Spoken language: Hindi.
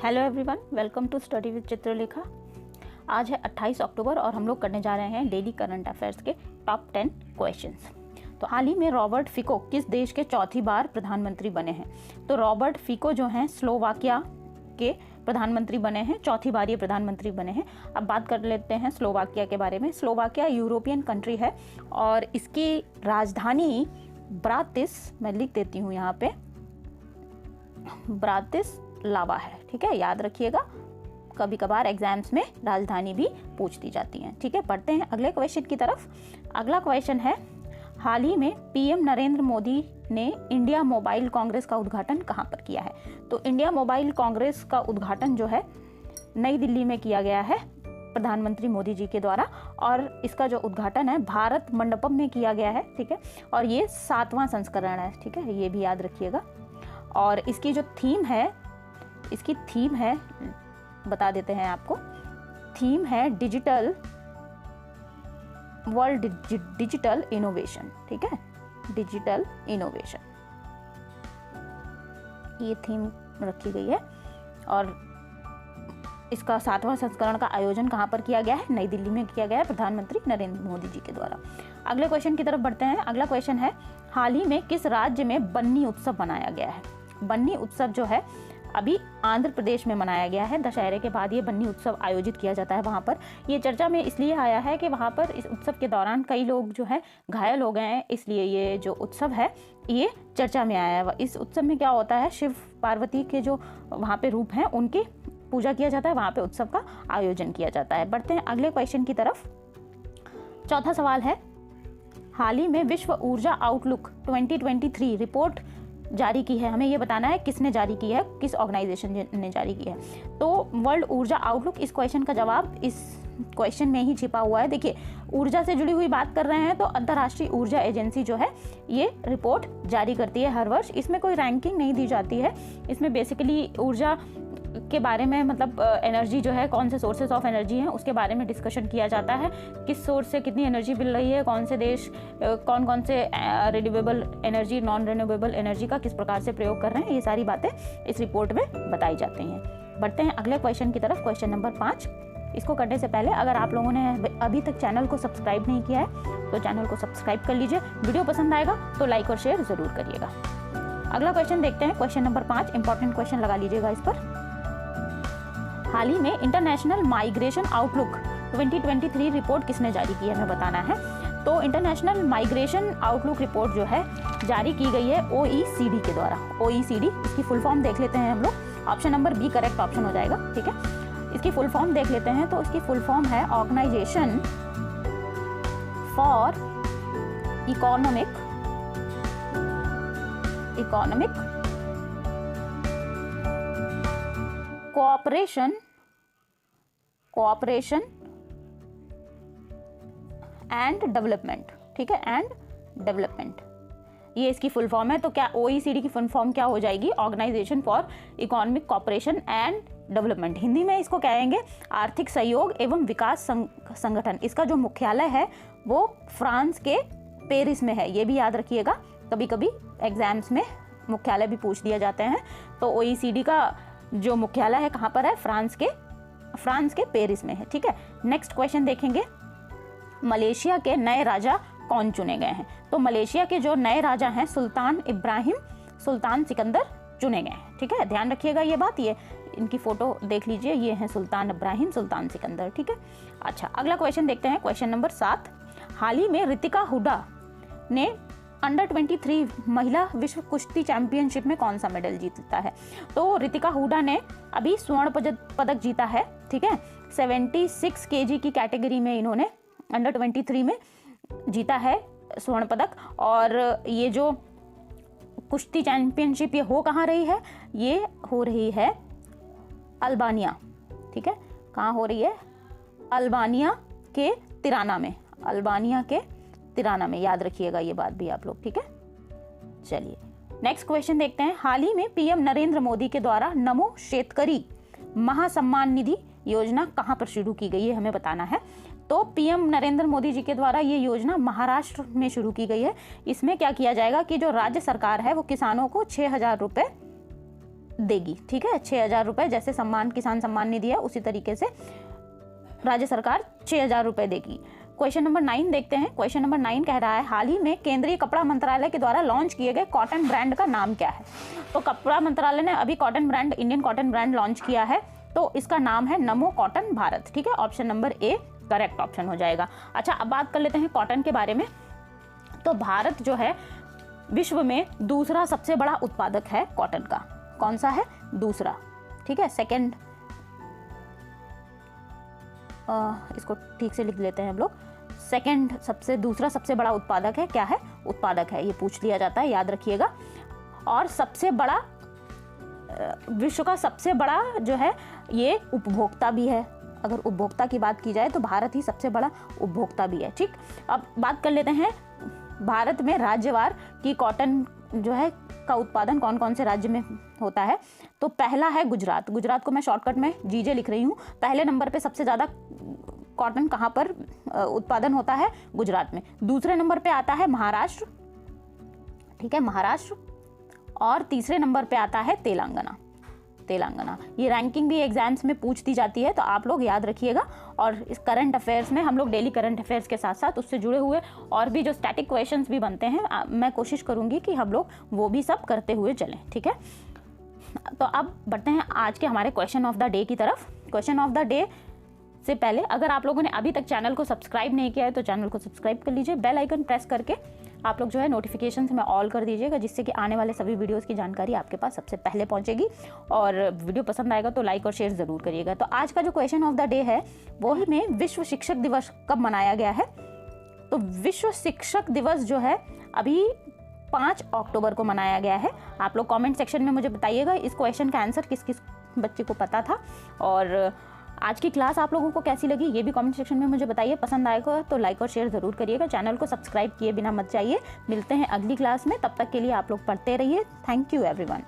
Hello everyone, welcome to study with Chitralekha. आज है 28 अक्टूबर और हम लोग करने जा रहे हैं डेली करंट अफेयर्स के टॉप 10 क्वेश्चंस। तो हाल ही में रॉबर्ट फिको किस देश के चौथी बार प्रधानमंत्री बने हैं? तो रॉबर्ट फिको जो हैं स्लोवाकिया के प्रधानमंत्री बने हैं, चौथी बार ये प्रधानमंत्री बने हैं। अब बात कर लेते हैं स्लोवाकिया के बारे में। स्लोवाकिया यूरोपियन कंट्री है और इसकी राजधानी ब्रातिस, मैं लिख देती हूँ यहाँ पे, ब्रातिस्लावा है। ठीक है, याद रखिएगा, कभी कभार एग्जाम्स में राजधानी भी पूछ दी जाती हैं। ठीक है, पढ़ते हैं अगले क्वेश्चन की तरफ। अगला क्वेश्चन है, हाल ही में पीएम नरेंद्र मोदी ने इंडिया मोबाइल कांग्रेस का उद्घाटन कहाँ पर किया है? तो इंडिया मोबाइल कांग्रेस का उद्घाटन जो है नई दिल्ली में किया गया है प्रधानमंत्री मोदी जी के द्वारा, और इसका जो उद्घाटन है भारत मंडपम में किया गया है। ठीक है, और ये 7वां संस्करण है। ठीक है, ये भी याद रखिएगा। और इसकी जो थीम है बता देते हैं आपको। थीम है डिजिटल वर्ल्ड, डिजिटल इनोवेशन। ठीक है, डिजिटल इनोवेशन, ये थीम रखी गई है। और इसका 7वां संस्करण का आयोजन कहाँ पर किया गया है? नई दिल्ली में किया गया है प्रधानमंत्री नरेंद्र मोदी जी के द्वारा। अगले क्वेश्चन की तरफ बढ़ते हैं। अगला क्वेश्चन है, हाल ही में किस राज्य में बन्नी उत्सव मनाया गया है? बन्नी उत्सव जो है अभी आंध्र प्रदेश में मनाया गया है। दशहरे के बाद ये बन्नी उत्सव आयोजित किया जाता है वहाँ पर। ये चर्चा में इसलिए आया है कि वहाँ पर इस उत्सव के दौरान कई लोग जो है घायल हो गए हैं, इसलिए ये जो उत्सव है ये चर्चा में आया है। इस उत्सव में क्या होता है, शिव पार्वती के जो वहाँ पे रूप हैं उनकी पूजा किया जाता है, वहाँ पे उत्सव का आयोजन किया जाता है। बढ़ते हैं अगले क्वेश्चन की तरफ। चौथा सवाल है, हाल ही में विश्व ऊर्जा आउटलुक 2023 रिपोर्ट जारी की है। हमें ये बताना है किसने जारी की है, किस ऑर्गेनाइजेशन ने जारी की है। तो वर्ल्ड ऊर्जा आउटलुक, इस क्वेश्चन का जवाब इस क्वेश्चन में ही छिपा हुआ है। देखिए, ऊर्जा से जुड़ी हुई बात कर रहे हैं तो अंतर्राष्ट्रीय ऊर्जा एजेंसी जो है ये रिपोर्ट जारी करती है हर वर्ष। इसमें कोई रैंकिंग नहीं दी जाती है, इसमें बेसिकली ऊर्जा के बारे में, मतलब एनर्जी जो है, कौन से सोर्सेज ऑफ एनर्जी हैं उसके बारे में डिस्कशन किया जाता है। किस सोर्स से कितनी एनर्जी मिल रही है, कौन से देश कौन से renewable energy, non renewable energy का किस प्रकार से प्रयोग कर रहे हैं, ये सारी बातें इस रिपोर्ट में बताई जाती हैं। बढ़ते हैं अगले क्वेश्चन की तरफ, क्वेश्चन नंबर 5। इसको करने से पहले अगर आप लोगों ने अभी तक चैनल को सब्सक्राइब नहीं किया है तो चैनल को सब्सक्राइब कर लीजिए। वीडियो पसंद आएगा तो लाइक और शेयर जरूर करिएगा। अगला क्वेश्चन देखते हैं, क्वेश्चन नंबर 5। इंपॉर्टेंट क्वेश्चन लगा लीजिएगा इस पर। हाल ही में इंटरनेशनल माइग्रेशन आउटलुक 2023 रिपोर्ट किसने जारी की है, हमें बताना है। तो इंटरनेशनल माइग्रेशन आउटलुक रिपोर्ट जो है जारी की गई है OECD के द्वारा। OECD, इसकी फुल फॉर्म देख लेते हैं हम लोग। Option number B correct option हो जाएगा। ठीक है, इसकी फुल फॉर्म देख लेते हैं। तो इसकी फुल फॉर्म है organisation for economic cooperation and development. ठीक है, एंड डेवलपमेंट, ये इसकी फुल फॉर्म है। तो क्या OECD की फुल फॉर्म क्या हो जाएगी? Organisation for economic cooperation and development. Hindi में इसको कहेंगे आर्थिक सहयोग एवं विकास संगठन। इसका जो मुख्यालय है वो फ्रांस के पेरिस में है, ये भी याद रखिएगा। कभी कभी एग्जाम्स में मुख्यालय भी पूछ दिया जाते हैं। तो OECD का जो मुख्यालय है कहाँ पर है? फ्रांस के पेरिस में है। ठीक है, नेक्स्ट क्वेश्चन देखेंगे। मलेशिया के नए राजा कौन चुने गए हैं? तो मलेशिया के जो नए राजा हैं सुल्तान इब्राहिम सुल्तान सिकंदर चुने गए हैं। ठीक है, ध्यान रखिएगा ये बात। ये इनकी फोटो देख लीजिए, ये हैं सुल्तान इब्राहिम सुल्तान सिकंदर। ठीक है, अच्छा अगला क्वेश्चन देखते हैं, क्वेश्चन नंबर 7। हाल ही में रितिका हुडा ने अंडर 23 महिला विश्व कुश्ती चैंपियनशिप में कौन सा मेडल जीता है? तो रितिका हुडा ने अभी स्वर्ण पदक जीता है। ठीक है, 76 kg की कैटेगरी में इन्होंने अंडर 23 में जीता है स्वर्ण पदक। और ये जो कुश्ती चैंपियनशिप ये हो कहाँ रही है? ये हो रही है अल्बानिया। ठीक है, कहाँ हो रही है? अल्बानिया के तिराना में। अल्बानिया के तिराना में, याद रखिएगा ये बात भी आप लोग। ठीक है, चलिए नेक्स्ट क्वेश्चन देखते हैं। हाल ही में पीएम नरेंद्र मोदी के द्वारा नमो शेतकरी महासम्मान निधि योजना कहां पर शुरू की गई है, हमें बताना है। तो पीएम नरेंद्र मोदी जी के द्वारा ये योजना महाराष्ट्र में शुरू की गई है। इसमें क्या किया जाएगा कि जो राज्य सरकार है वो किसानों को 6,000 रुपए देगी, ठीक है। 6,000 रुपये, जैसे सम्मान किसान सम्मान निधि है उसी तरीके से राज्य सरकार 6,000 रुपये देगी। क्वेश्चन नंबर 9 देखते हैं। क्वेश्चन नंबर 9 कह रहा है, हाल ही में केंद्रीय कपड़ा मंत्रालय के द्वारा लॉन्च किए गए कॉटन ब्रांड का नाम क्या है? तो कपड़ा मंत्रालय ने अभी cotton brand, Indian cotton brand launch किया है, तो इसका नाम है नमो कॉटन भारत, ठीक है। Option number A correct option हो जाएगा। अच्छा, अब बात कर लेते हैं कॉटन के बारे में। तो भारत जो है विश्व में दूसरा सबसे बड़ा उत्पादक है कॉटन का। कौन सा है? दूसरा, ठीक है। सेकंड, इसको ठीक से लिख लेते हैं हम लोग। सेकंड दूसरा सबसे बड़ा उत्पादक है, क्या है? उत्पादक है, ये पूछ लिया जाता है, याद रखिएगा। और सबसे बड़ा, विश्व का सबसे बड़ा जो है ये उपभोक्ता भी है। अगर उपभोक्ता की बात की जाए तो भारत ही सबसे बड़ा उपभोक्ता भी है, ठीक। अब बात कर लेते हैं भारत में राज्यवार की कॉटन जो है का उत्पादन कौन कौन से राज्य में होता है। तो पहला है गुजरात। गुजरात को मैं शॉर्टकट में जीजे लिख रही हूँ। पहले नंबर पे सबसे ज़्यादा कॉटन कहाँ पर उत्पादन होता है? गुजरात में। दूसरे नंबर पे आता है महाराष्ट्र, ठीक है, महाराष्ट्र। और तीसरे नंबर पे आता है तेलंगाना। तेलंगाना, ये रैंकिंग भी एग्जाम्स में पूछती जाती है, तो आप लोग याद रखिएगा। और इस करंट अफेयर्स में हम लोग डेली करंट अफेयर्स के साथ साथ उससे जुड़े हुए और भी जो स्टैटिक क्वेश्चंस भी बनते हैं, मैं कोशिश करूंगी कि हम लोग वो भी सब करते हुए चलें, ठीक है। तो अब बढ़ते हैं आज के हमारे क्वेश्चन ऑफ द डे की तरफ। क्वेश्चन ऑफ द डे से पहले अगर आप लोगों ने अभी तक चैनल को सब्सक्राइब नहीं किया है तो चैनल को सब्सक्राइब कर लीजिए। बेल आइकन प्रेस करके आप लोग जो है नोटिफिकेशन में ऑल कर दीजिएगा, जिससे कि आने वाले सभी वीडियोस की जानकारी आपके पास सबसे पहले पहुंचेगी। और वीडियो पसंद आएगा तो लाइक और शेयर ज़रूर करिएगा। तो आज का जो क्वेश्चन ऑफ द डे है वो ही में विश्व शिक्षक दिवस कब मनाया गया है? तो विश्व शिक्षक दिवस जो है अभी 5 अक्टूबर को मनाया गया है। आप लोग कॉमेंट सेक्शन में मुझे बताइएगा इस क्वेश्चन का आंसर किस किस बच्चे को पता था। और आज की क्लास आप लोगों को कैसी लगी ये भी कमेंट सेक्शन में मुझे बताइए। पसंद आएगा तो लाइक और शेयर ज़रूर करिएगा। चैनल को सब्सक्राइब किए बिना मत जाइए। मिलते हैं अगली क्लास में, तब तक के लिए आप लोग पढ़ते रहिए। Thank you everyone.